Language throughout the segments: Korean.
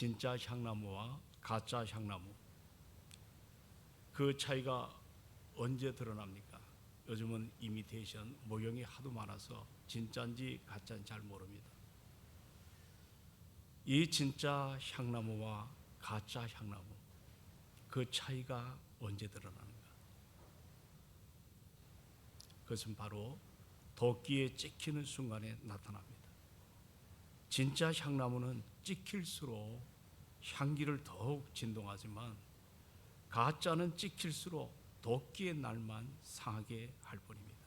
진짜 향나무와 가짜 향나무, 그 차이가 언제 드러납니까? 요즘은 이미테이션 모형이 하도 많아서 진짜인지 가짜인지 잘 모릅니다. 이 진짜 향나무와 가짜 향나무, 그 차이가 언제 드러나는가? 그것은 바로 도끼에 찍히는 순간에 나타납니다. 진짜 향나무는 찍힐수록 향기를 더욱 진동하지만 가짜는 찍힐수록 도끼의 날만 상하게 할 뿐입니다.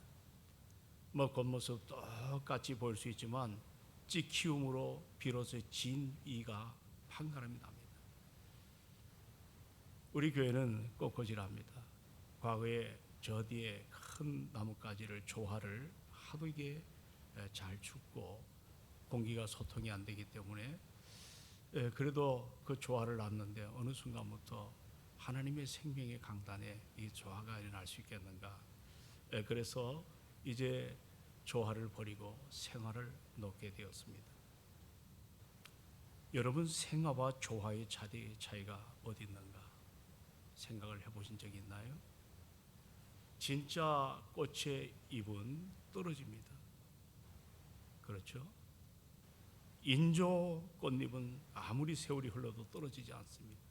겉모습 똑같이 보일 수 있지만 찍히움으로 비로소 진이가 판가름이 납니다. 우리 교회는 꽃꽂이랍니다. 과거에 저 뒤에 큰 나뭇가지를 조화를 하도 이게 잘 죽고 공기가 소통이 안 되기 때문에 그래도 그 조화를 놨는데 어느 순간부터 하나님의 생명의 강단에 이 조화가 일어날 수 있겠는가? 그래서 이제 조화를 버리고 생화를 놓게 되었습니다. 여러분, 생화와 조화의 차이가 어디 있는가 생각을 해보신 적이 있나요? 진짜 꽃의 잎은 떨어집니다. 그렇죠? 인조 꽃잎은 아무리 세월이 흘러도 떨어지지 않습니다.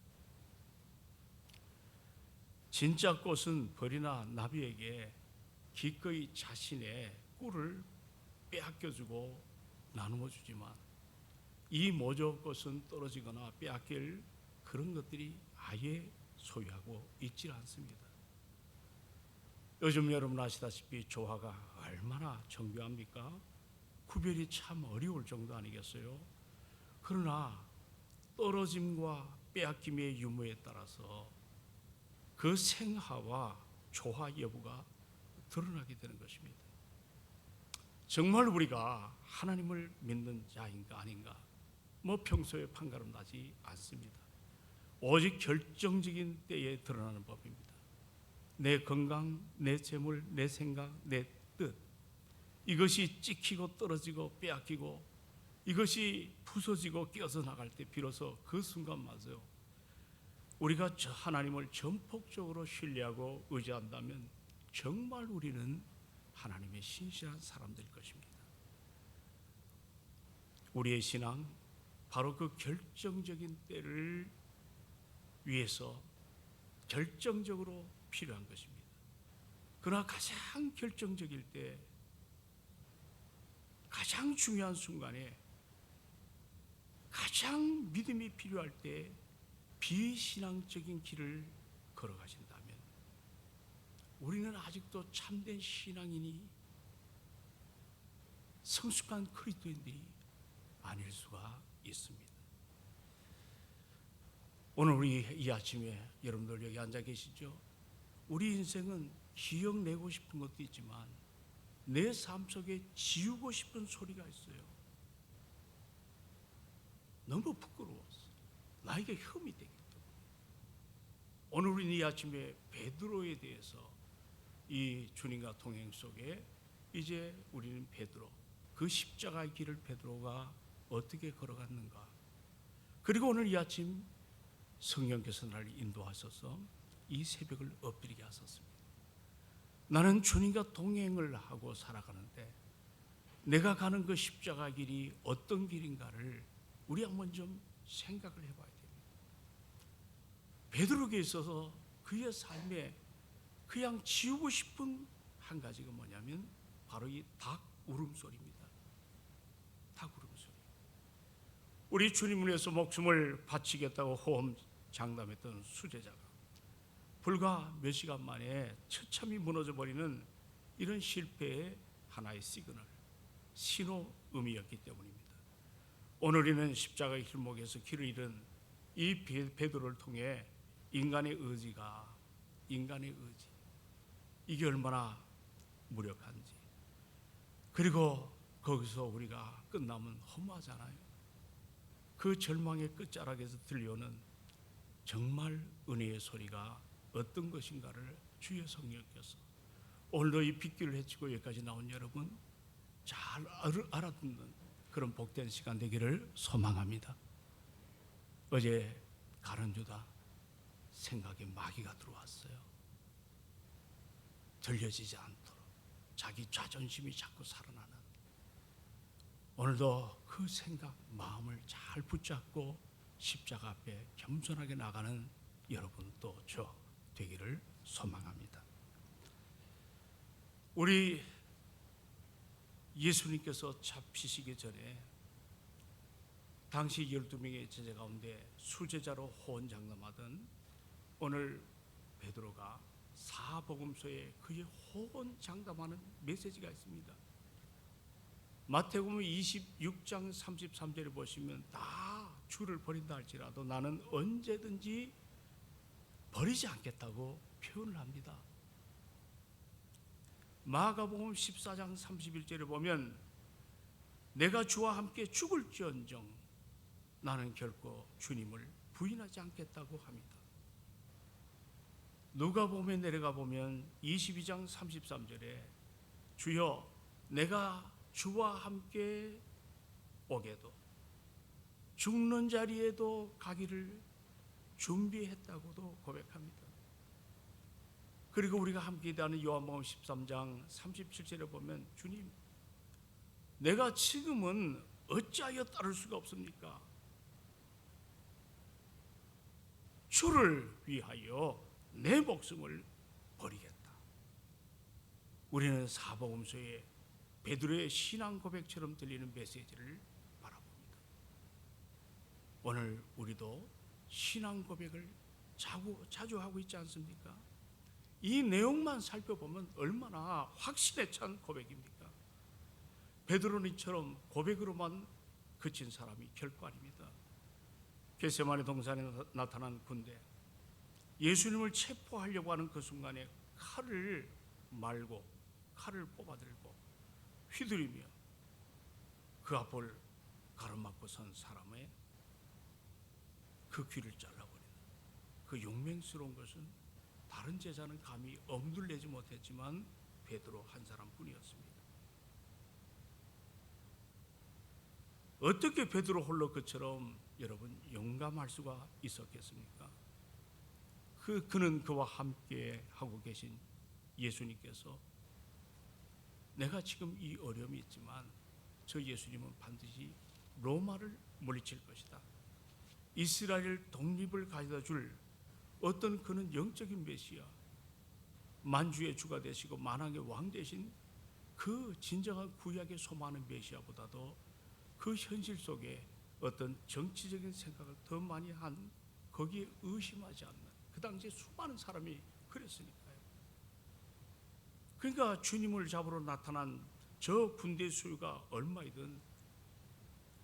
진짜 꽃은 벌이나 나비에게 기꺼이 자신의 꿀을 빼앗겨주고 나누어 주지만 이 모조 꽃은 떨어지거나 빼앗길 그런 것들이 아예 소유하고 있지 않습니다. 요즘 여러분 아시다시피 조화가 얼마나 정교합니까? 구별이 참 어려울 정도 아니겠어요? 그러나 떨어짐과 빼앗김의 유무에 따라서 그 생화와 조화 여부가 드러나게 되는 것입니다. 정말 우리가 하나님을 믿는 자인가 아닌가 평소에 판가름 나지 않습니다. 오직 결정적인 때에 드러나는 법입니다. 내 건강, 내 재물, 내 생각, 내 뜻, 이것이 찍히고 떨어지고 빼앗기고 이것이 부서지고 끼어서 나갈 때 비로소 그 순간마저 우리가 저 하나님을 전폭적으로 신뢰하고 의지한다면 정말 우리는 하나님의 신실한 사람들일 것입니다. 우리의 신앙, 바로 그 결정적인 때를 위해서 결정적으로 필요한 것입니다. 그러나 가장 결정적일 때, 가장 중요한 순간에, 가장 믿음이 필요할 때 비신앙적인 길을 걸어가신다면 우리는 아직도 참된 신앙인이, 성숙한 그리스도인들이 아닐 수가 있습니다. 오늘 우리 이 아침에 여러분들 여기 앉아 계시죠? 우리 인생은 기억내고 싶은 것도 있지만 내 삶 속에 지우고 싶은 소리가 있어요. 너무 부끄러웠어. 나에게 흠이 되기 때문에. 오늘 우리는 이 아침에 베드로에 대해서, 이 주님과 동행 속에 이제 우리는 베드로, 그 십자가의 길을 베드로가 어떻게 걸어갔는가, 그리고 오늘 이 아침 성령께서 나를 인도하셔서 이 새벽을 엎드리게 하셨습니다. 나는 주님과 동행을 하고 살아가는데 내가 가는 그 십자가 길이 어떤 길인가를 우리 한번 좀 생각을 해봐야 됩니다. 베드로에게 있어서 그의 삶에 그냥 지우고 싶은 한 가지가 뭐냐면 바로 이 닭 울음소리입니다. 닭 울음소리. 우리 주님을 위해서 목숨을 바치겠다고 호험 장담했던 수제자가 불과 몇 시간 만에 처참히 무너져버리는 이런 실패의 하나의 시그널, 신호음이었기 때문입니다. 오늘 우리는 십자가의 길목에서 길을 잃은 이 베드로를 통해 인간의 의지가, 인간의 의지, 이게 얼마나 무력한지, 그리고 거기서 우리가 끝나면 허무하잖아요. 그 절망의 끝자락에서 들려오는 정말 은혜의 소리가 어떤 것인가를 주의 성령께서 오늘도 이 빗길을 헤치고 여기까지 나온 여러분 잘 알아듣는 그런 복된 시간 되기를 소망합니다. 어제 가른주다 생각에 마귀가 들어왔어요. 들려지지 않도록 자기 자존심이 자꾸 살아나는, 오늘도 그 생각, 마음을 잘 붙잡고 십자가 앞에 겸손하게 나가는 여러분 또 저 되기를 소망합니다. 우리 예수님께서 잡히시기 전에 당시 12명의 제자 가운데 수제자로 호언장담하던 오늘 베드로가 사복음서에 그의 호언장담하는 메시지가 있습니다. 마태복음 26장 33절에 보시면 다 주를 버린다 할지라도 나는 언제든지 버리지 않겠다고 표현을 합니다. 마가복음 14장 31절에 보면 내가 주와 함께 죽을지언정 나는 결코 주님을 부인하지 않겠다고 합니다. 누가복음에 내려가 보면 22장 33절에 주여 내가 주와 함께 오게도 죽는 자리에도 가기를 준비했다고도 고백합니다. 그리고 우리가 함께 기도하는 요한복음 13장 37절에 보면 주님 내가 지금은 어찌하여 따를 수가 없습니까? 주를 위하여 내 목숨을 버리겠다. 우리는 사복음서에 베드로의 신앙 고백처럼 들리는 메시지를 바라봅니다. 오늘 우리도 신앙 고백을 자주 하고 있지 않습니까? 이 내용만 살펴보면 얼마나 확신에 찬 고백입니까? 베드로니처럼 고백으로만 그친 사람이 결코 아닙니다. 겟세마네 동산에 나타난 군대, 예수님을 체포하려고 하는 그 순간에 칼을 말고 칼을 뽑아들고 휘두르며 그 앞을 가로막고 선 사람의 그 귀를 잘라버리는 그 용맹스러운 것은 다른 제자는 감히 엄두를 내지 못했지만 베드로 한 사람뿐이었습니다. 어떻게 베드로 홀로 그처럼 여러분 용감할 수가 있었겠습니까? 그는 그와 함께 하고 계신 예수님께서 내가 지금 이 어려움이 있지만 저 예수님은 반드시 로마를 물리칠 것이다. 이스라엘 독립을 가져다 줄 어떤 그는 영적인 메시아, 만주의 주가 되시고 만왕의 왕 되신 그 진정한 구약에 소망하는 메시아보다도 그 현실 속에 어떤 정치적인 생각을 더 많이 한, 거기에 의심하지 않는 그 당시에 수많은 사람이 그랬으니까요. 그러니까 주님을 잡으러 나타난 저 군대 수요가 얼마이든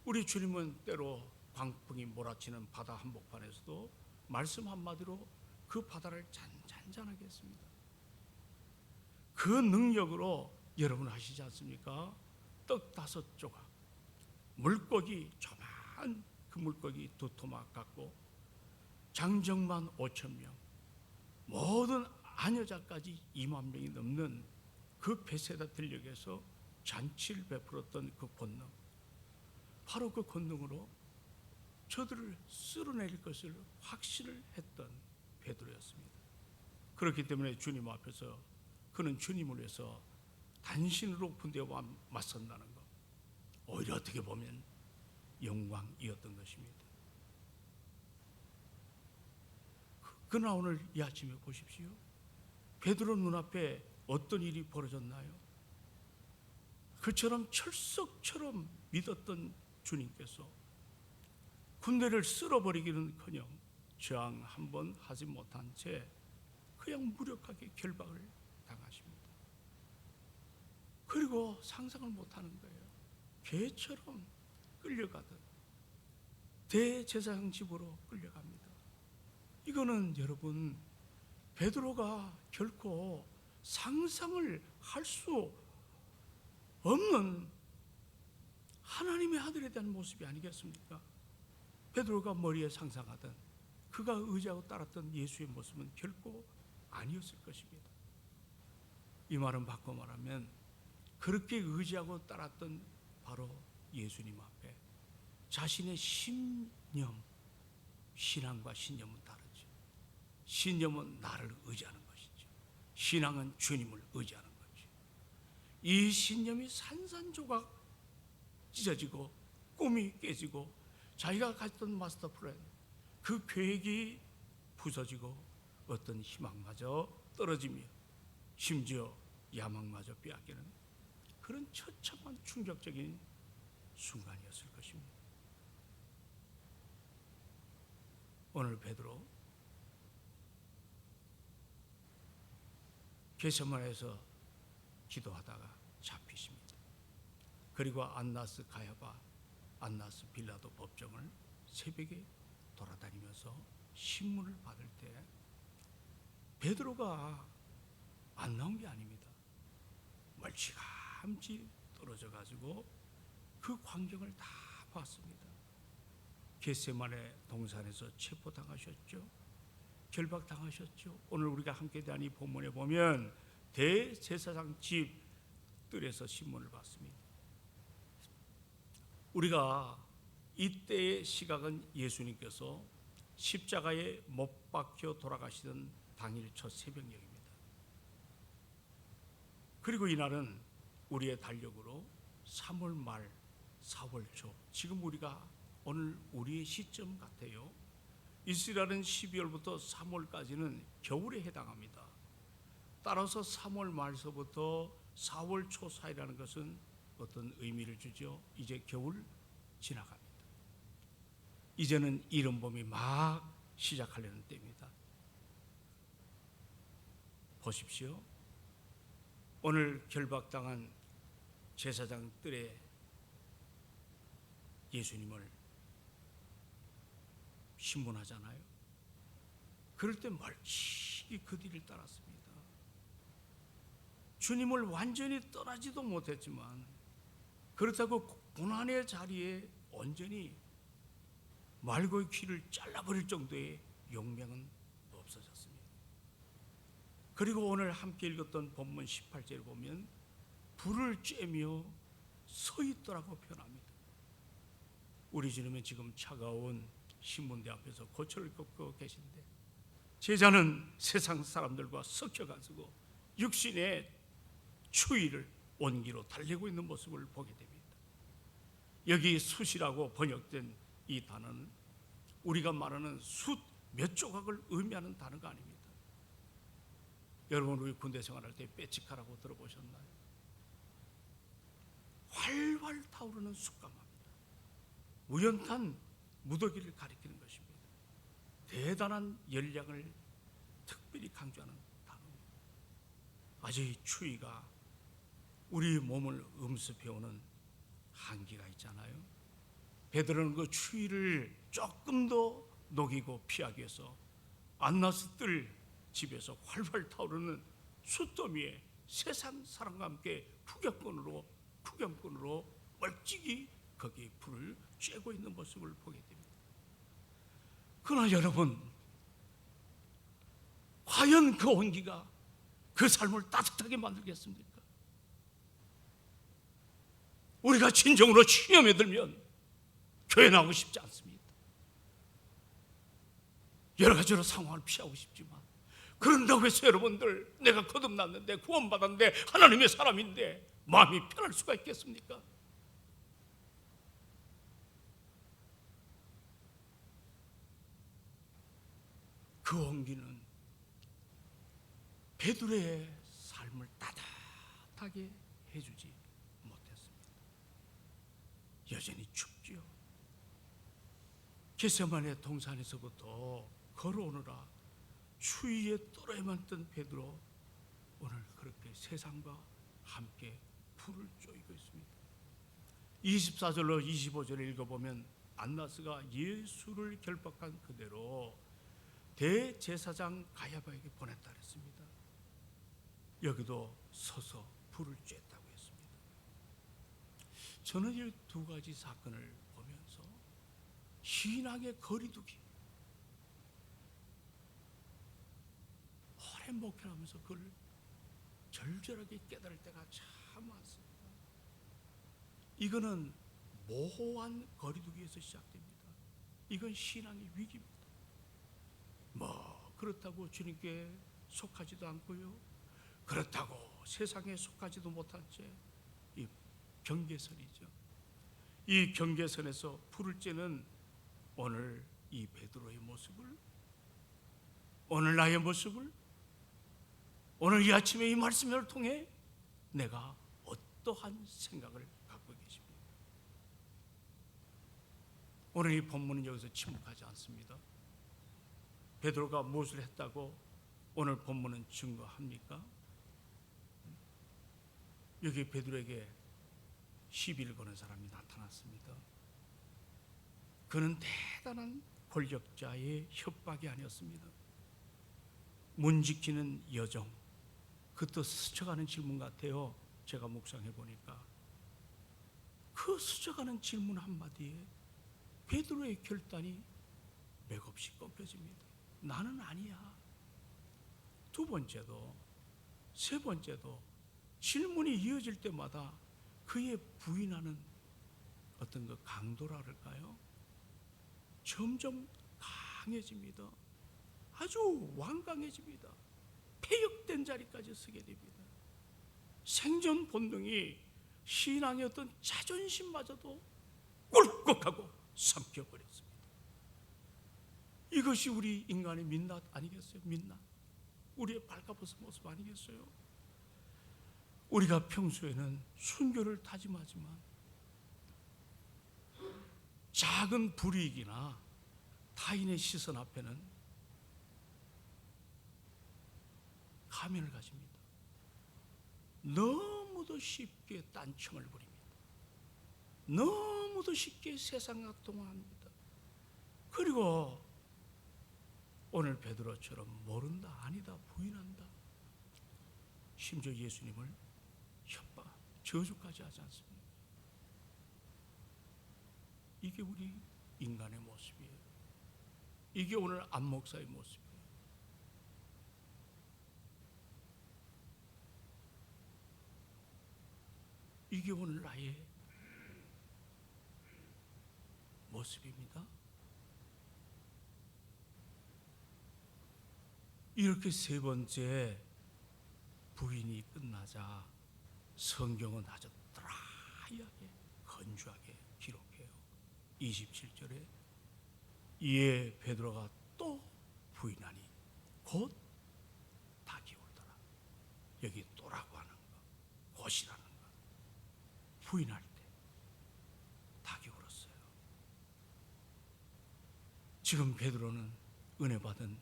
우리 주님은 때로 광풍이 몰아치는 바다 한복판에서도 말씀 한마디로 그 바다를 잔잔하게 했습니다. 그 능력으로 여러분 아시지 않습니까? 떡 5조각, 물고기 조그만 그 물고기 2토막 갖고 장정만 5,000명, 모든 아녀자까지 2만 명이 넘는 그 베세다 들녘에서 잔치를 베풀었던 그 권능, 바로 그 권능으로 저들을 쓸어낼 것을 확신을 했던 베드로였습니다. 그렇기 때문에 주님 앞에서 그는 주님을 위해서 단신으로 군대와 맞선다는 것, 오히려 어떻게 보면 영광이었던 것입니다. 그러나 오늘 이 아침에 보십시오. 베드로 눈앞에 어떤 일이 벌어졌나요? 그처럼 철석처럼 믿었던 주님께서 군대를 쓸어버리기는커녕 저항 한 번 하지 못한 채 그냥 무력하게 결박을 당하십니다. 그리고 상상을 못하는 거예요. 개처럼 끌려가듯 대제사장 집으로 끌려갑니다. 이거는 여러분 베드로가 결코 상상을 할 수 없는 하나님의 아들에 대한 모습이 아니겠습니까? 베드로가 머리에 상상하던, 그가 의지하고 따랐던 예수의 모습은 결코 아니었을 것입니다. 이 말은 바꿔 말하면 그렇게 의지하고 따랐던 바로 예수님 앞에 자신의 신념, 신앙과 신념은 다르죠. 신념은 나를 의지하는 것이죠. 신앙은 주님을 의지하는 거죠. 이 신념이 산산조각 찢어지고 꿈이 깨지고 자기가 가졌던 마스터 플랜, 그 계획이 부서지고 어떤 희망마저 떨어지며 심지어 야망마저 빼앗기는 그런 처참한 충격적인 순간이었을 것입니다. 오늘 베드로 겟세마네에서 기도하다가 잡히십니다. 그리고 안나스 가야바, 안나스 빌라도 법정을 새벽에 돌아다니면서 신문을 받을 때 베드로가 안 나온 게 아닙니다. 멀찌감치 떨어져 가지고 그 광경을 다 봤습니다. 겟세마네 동산에서 체포당하셨죠. 결박당하셨죠. 오늘 우리가 함께 대한 이 본문에 보면 대제사장 집 뜰에서 신문을 받습니다. 우리가 이때의 시각은 예수님께서 십자가에 못 박혀 돌아가시던 당일 첫 새벽녘입니다. 그리고 이날은 우리의 달력으로 3월 말 4월 초, 지금 우리가 오늘 우리의 시점 같아요. 이스라엘은 12월부터 3월까지는 겨울에 해당합니다. 따라서 3월 말서부터 4월 초 사이라는 것은 어떤 의미를 주죠. 이제 겨울 지나갑니다. 이제는 이른 봄이 막 시작하려는 때입니다. 보십시오. 오늘 결박당한 제사장 뜰에 예수님을 신문하잖아요. 그럴 때 멀찍이 그 뒤를 따랐습니다. 주님을 완전히 떠나지도 못했지만 그렇다고 고난의 자리에 온전히 말고의 귀를 잘라버릴 정도의 용맹은 없어졌습니다. 그리고 오늘 함께 읽었던 본문 18절을 보면 불을 쬐며 서 있더라고 표현합니다. 우리 주님은 지금 차가운 신문대 앞에서 고초를 겪고 계신데 제자는 세상 사람들과 섞여가지고 육신의 추위를 온기로 달래고 있는 모습을 보게 됩니다. 여기 숫이라고 번역된 이 단어는 우리가 말하는 숫 몇 조각을 의미하는 단어가 아닙니다. 여러분 우리 군대 생활할 때 빼치카라고 들어보셨나요? 활활 타오르는 숯감합니다. 우연탄 무더기를 가리키는 것입니다. 대단한 열량을 특별히 강조하는 단어입니다. 아주 이 추위가 우리 몸을 음습해오는 한기가 있잖아요. 베드로는 그 추위를 조금 더 녹이고 피하기 위해서 안나스 뜰 집에서 활활 타오르는 숯더미에 세상 사람과 함께 구경꾼으로 멀찍이 거기에 불을 쬐고 있는 모습을 보게 됩니다. 그러나 여러분, 과연 그 온기가 그 삶을 따뜻하게 만들겠습니까? 우리가 진정으로 시험에 들면 교회 나오고 싶지 않습니다. 여러 가지로 상황을 피하고 싶지만 그런다고 해서 여러분들 내가 거듭났는데 구원받았는데 하나님의 사람인데 마음이 편할 수가 있겠습니까? 그 온기는 베드로의 삶을 따뜻하게 해주지 못했습니다. 여전히 춥지요. 겟세마네 동산에서부터 걸어오느라 추위에 떨어야만 뜬 베드로, 오늘 그렇게 세상과 함께 불을 쬐고 있습니다. 24절로 25절을 읽어보면 안나스가 예수를 결박한 그대로 대제사장 가야바에게 보냈다 했습니다. 여기도 서서 불을 쬐다고 했습니다. 저는 이 두 가지 사건을 보면서 신앙의 거리두기, 오랜 목회를 하면서 그걸 절절하게 깨달을 때가 참 많습니다. 이거는 모호한 거리두기에서 시작됩니다. 이건 신앙의 위기입니다. 뭐 그렇다고 주님께 속하지도 않고요, 그렇다고 세상에 속하지도 못한 채 이 경계선이죠. 이 경계선에서 부를 때는 오늘 이 베드로의 모습을, 오늘 나의 모습을, 오늘 이 아침에 이 말씀을 통해 내가 어떠한 생각을 갖고 계십니까? 오늘 이 본문은 여기서 침묵하지 않습니다. 베드로가 무엇을 했다고 오늘 본문은 증거합니까? 여기 베드로에게 시비를 거는 사람이 나타났습니다. 그는 대단한 권력자의 협박이 아니었습니다. 문 지키는 여정, 그것도 스쳐가는 질문 같아요. 제가 묵상해 보니까 그 스쳐가는 질문 한마디에 베드로의 결단이 맥없이 꺾여집니다. 나는 아니야. 두 번째도 세 번째도 질문이 이어질 때마다 그의 부인하는 어떤 그 강도라 그럴까요? 점점 강해집니다. 아주 완강해집니다. 폐역된 자리까지 서게 됩니다. 생존 본능이 신앙의 어떤 자존심마저도 꿀꺽하고 삼켜버렸습니다. 이것이 우리 인간의 민낯 아니겠어요? 민낯. 우리의 발가벗은 모습 아니겠어요? 우리가 평소에는 순교를 다짐하지만 작은 불이익이나 타인의 시선 앞에는 가면을 가집니다. 너무도 쉽게 딴청을 부립니다. 너무도 쉽게 세상 악동합니다. 그리고 오늘 베드로처럼 모른다, 아니다, 부인한다. 심지어 예수님을 협박, 저주까지 하지 않습니까? 이게 우리 인간의 모습이에요. 이게 오늘 안 목사의 모습이에요. 이게 오늘 나의 모습입니다. 이렇게 세 번째 부인이 끝나자 성경은 아주 드라이하게 건조하게 기록해요. 27절에 이에 베드로가 또 부인하니 곧 닭이 울더라. 여기 또라고 하는 거, 곧이라는 거. 부인할 때 닭이 울었어요. 지금 베드로는 은혜 받은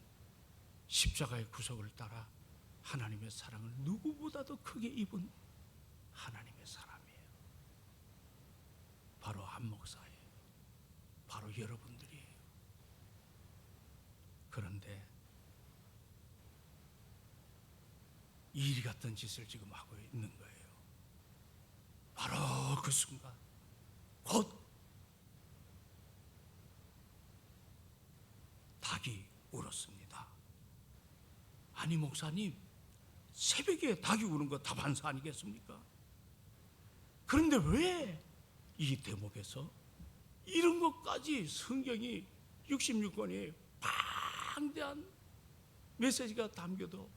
십자가의 구속을 따라 하나님의 사랑을 누구보다도 크게 입은 하나님의 사람이에요. 바로 한 목사예요. 바로 여러분들이에요. 그런데 이리 같은 짓을 지금 하고 있는 거예요. 바로 그 순간 곧 닭이 울었습니다. 아니 목사님, 새벽에 닭이 우는 거 다반사 아니겠습니까? 그런데 왜 이 대목에서 이런 것까지 성경이 66권에 방대한 메시지가 담겨도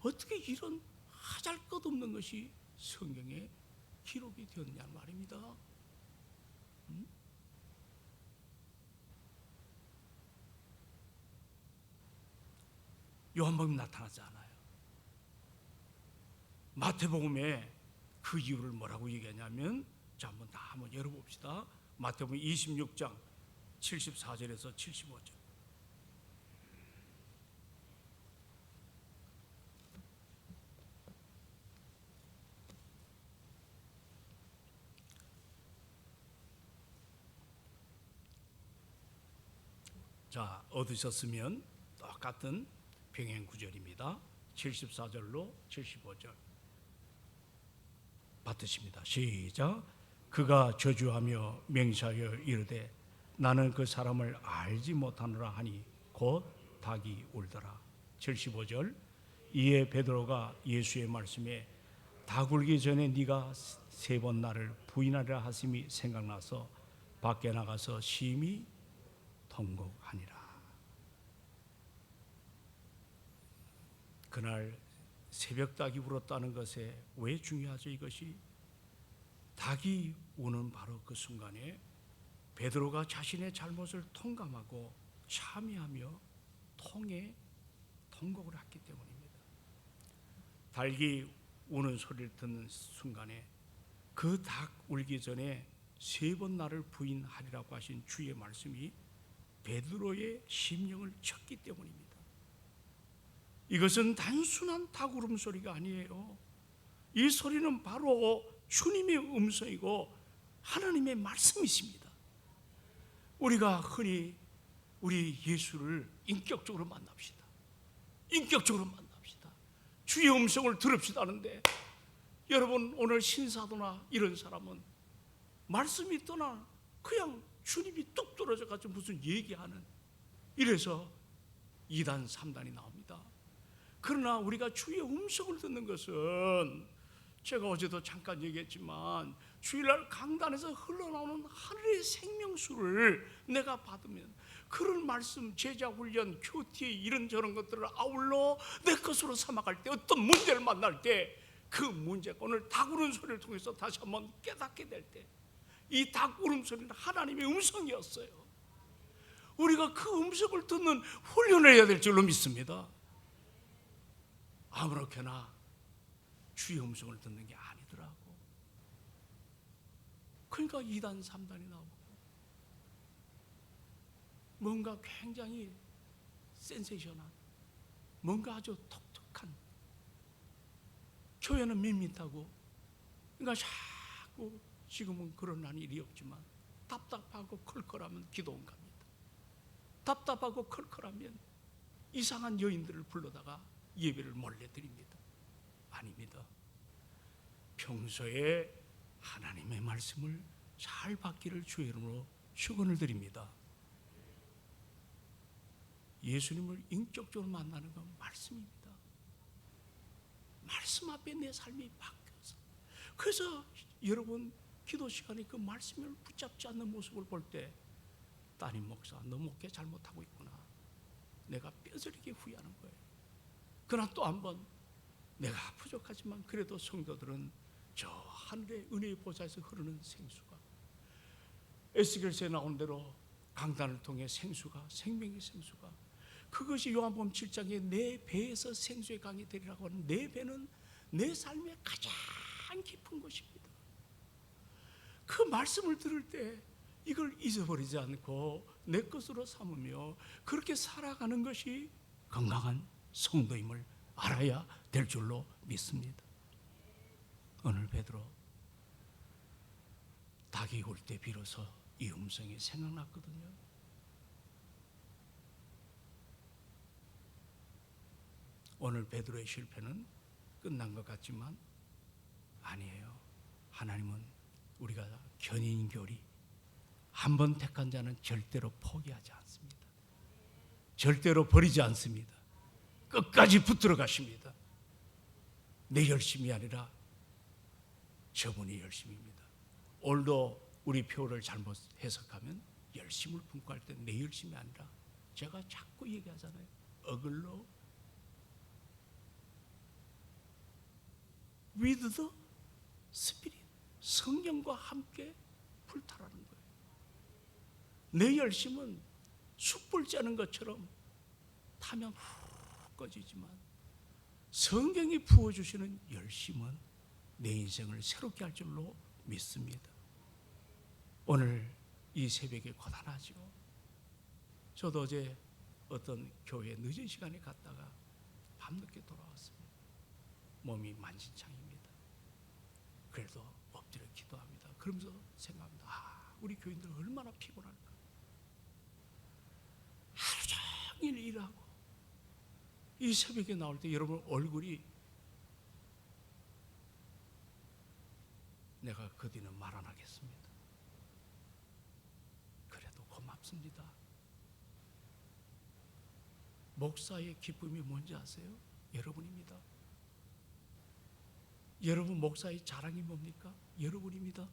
어떻게 이런 하잘것없는 것이 성경에 기록이 되었냐 말입니다. 요한복음 나타나지 않아요. 마태복음에 그 이유를 뭐라고 얘기하냐면, 자 한번 다 한번 열어봅시다. 마태복음 26장 74절에서 75절. 자, 얻으셨으면 똑같은 병행 구절입니다. 74절로 75절 받으십니다. 시작. 그가 저주하며 맹세하여 이르되 나는 그 사람을 알지 못하노라 하니 곧 닭이 울더라. 75절. 이에 베드로가 예수의 말씀에 닭 울기 전에 네가 세 번 나를 부인하리라 하심이 생각나서 밖에 나가서 심히 통곡하니라. 그날 새벽 닭이 울었다는 것에 왜 중요하죠? 이것이 닭이 우는 바로 그 순간에 베드로가 자신의 잘못을 통감하고 참회하며 통곡을 했기 때문입니다. 닭이 우는 소리를 듣는 순간에 그 닭 울기 전에 3번 나를 부인하리라고 하신 주의 말씀이 베드로의 심령을 쳤기 때문입니다. 이것은 단순한 닭 울음소리가 아니에요. 이 소리는 바로 주님의 음성이고 하나님의 말씀이십니다. 우리가 흔히 우리 예수를 인격적으로 만납시다. 인격적으로 만납시다. 주의 음성을 들읍시다 하는데, 여러분 오늘 신사도나 이런 사람은 말씀이 떠나 그냥 주님이 뚝 떨어져 가지고 무슨 얘기하는, 이래서 2단 3단이 나옵니다. 그러나 우리가 주의 음성을 듣는 것은, 제가 어제도 잠깐 얘기했지만 주일날 강단에서 흘러나오는 하늘의 생명수를 내가 받으면 그런 말씀, 제자 훈련, 큐티 이런저런 것들을 아울러 내 것으로 삼아갈 때, 어떤 문제를 만날 때 그 문제가 오늘 닭 우는 소리를 통해서 다시 한번 깨닫게 될 때, 이 닭 울음소리는 하나님의 음성이었어요. 우리가 그 음성을 듣는 훈련을 해야 될 줄로 믿습니다. 아무렇게나 주의 음성을 듣는 게 아니더라고. 그러니까 2단 3단이 나오고 뭔가 굉장히 센세이션한, 뭔가 아주 독특한, 교회는 밋밋하고, 그러니까 자꾸 지금은 그런 일이 없지만 답답하고 컬컬하면 기도원 갑니다. 답답하고 컬컬하면 이상한 여인들을 불러다가 예배를 몰래 드립니다. 아닙니다. 평소에 하나님의 말씀을 잘 받기를 주의 이름으로 축원을 드립니다. 예수님을 인격적으로 만나는 건 말씀입니다. 말씀 앞에 내 삶이 바뀌어서, 그래서 여러분 기도 시간에 그 말씀을 붙잡지 않는 모습을 볼 때, 따님 목사 너 목회 잘못하고 있구나, 내가 뼈저리게 후회하는 거예요. 그러나 또 한 번, 내가 부족하지만 그래도 성도들은 저 하늘의 은혜의 보좌에서 흐르는 생수가, 에스겔서에 나온 대로 강단을 통해 생수가, 생명의 생수가, 그것이 요한복음 7장에 내 배에서 생수의 강이 되리라고 하는, 내 배는 내 삶의 가장 깊은 곳입니다. 그 말씀을 들을 때 이걸 잊어버리지 않고 내 것으로 삼으며 그렇게 살아가는 것이 건강한 성도임을 알아야 될 줄로 믿습니다. 오늘 베드로, 닭이 울 때 비로소 이 음성이 생각났거든요. 오늘 베드로의 실패는 끝난 것 같지만 아니에요. 하나님은 우리가 견인교리, 한 번 택한 자는 절대로 포기하지 않습니다. 절대로 버리지 않습니다. 끝까지 붙들어 가십니다. 내 열심이 아니라 저분의 열심입니다. 오늘도 우리 표를 잘못 해석하면 열심을 품고 할 때 내 열심이 아니라, 제가 자꾸 얘기하잖아요. 어글로 with the Spirit, 성령과 함께 불타라는 거예요. 내 열심은 숯불 쬐는 것처럼 타면 훅 꺼지지만, 성경이 부어주시는 열심은 내 인생을 새롭게 할 줄로 믿습니다. 오늘 이 새벽에 고단하죠. 저도 어제 어떤 교회 늦은 시간에 갔다가 밤늦게 돌아왔습니다. 몸이 만신창입니다. 그래도 엎드려 기도합니다. 그러면서 생각합니다. 우리 교인들은 얼마나 피곤할까. 하루 종일 일하고 이 새벽에 나올 때 여러분 얼굴이, 내가 그 뒤는 말 안 하겠습니다. 그래도 고맙습니다. 목사의 기쁨이 뭔지 아세요? 여러분입니다. 여러분 목사의 자랑이 뭡니까? 여러분입니다.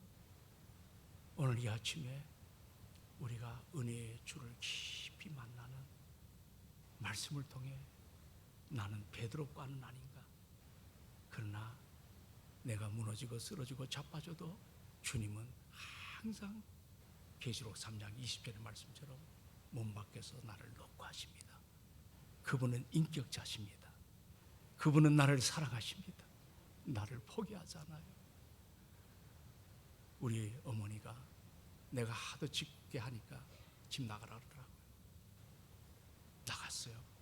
오늘 이 아침에 우리가 은혜의 주를 깊이 만나는 말씀을 통해 나는 베드로과는 아닌가. 그러나 내가 무너지고 쓰러지고 자빠져도 주님은 항상 계시록 3장 20절의 말씀처럼 문 밖에서 나를 놓고 하십니다. 그분은 인격자십니다. 그분은 나를 사랑하십니다. 나를 포기하지 않아요. 우리 어머니가 내가 하도 짓게 하니까 집 나가라 그러더라고요. 나갔어요.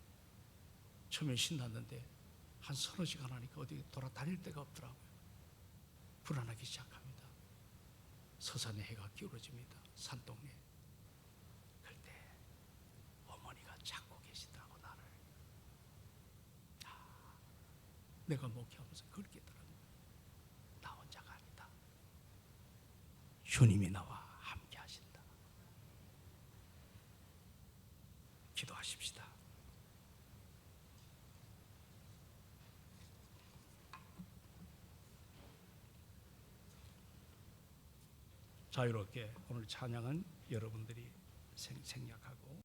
처음에 신났는데 한 서너 시간 하니까 어디 돌아다닐 데가 없더라고요. 불안하기 시작합니다. 서산에 해가 기울어집니다. 산동네. 그때 어머니가 찾고 계시더라고 나를. 내가 목회하면서 그렇게 들었는데 나 혼자가 아니다. 주님이 나와 함께 하신다. 기도하십시다. 자유롭게 오늘 찬양은 여러분들이 생략하고